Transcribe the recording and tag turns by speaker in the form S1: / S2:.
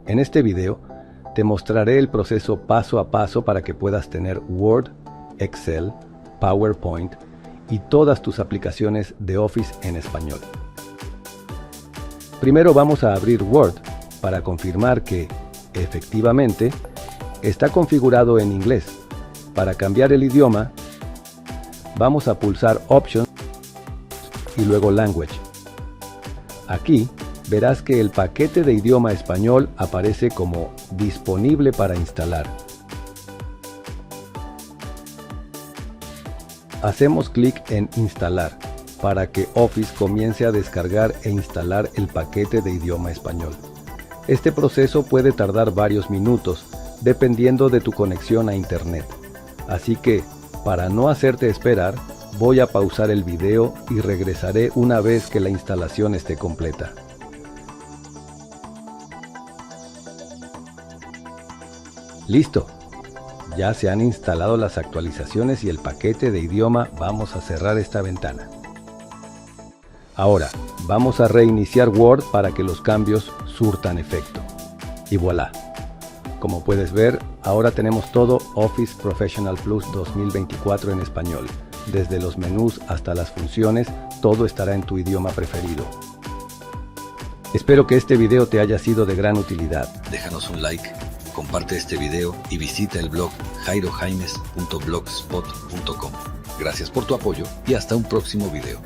S1: En este video te mostraré el proceso paso a paso para que puedas tener Word, Excel, PowerPoint y todas tus aplicaciones de Office en español. Primero vamos a abrir Word para confirmar que, efectivamente, está configurado en inglés. Para cambiar el idioma, vamos a pulsar Options y luego Language. Aquí verás que el paquete de idioma español aparece como disponible para instalar. Hacemos clic en Instalar para que Office comience a descargar e instalar el paquete de idioma español. Este proceso puede tardar varios minutos, dependiendo de tu conexión a Internet. Así que, para no hacerte esperar, voy a pausar el video y regresaré una vez que la instalación esté completa. ¡Listo! Ya se han instalado las actualizaciones y el paquete de idioma. Vamos a cerrar esta ventana. Ahora, vamos a reiniciar Word para que los cambios surtan efecto. Y voilà. Como puedes ver, ahora tenemos todo Office Professional Plus 2024 en español. Desde los menús hasta las funciones, todo estará en tu idioma preferido. Espero que este video te haya sido de gran utilidad.
S2: Déjanos un like, comparte este video y visita el blog jairojaimez.blogspot.com. Gracias por tu apoyo y hasta un próximo video.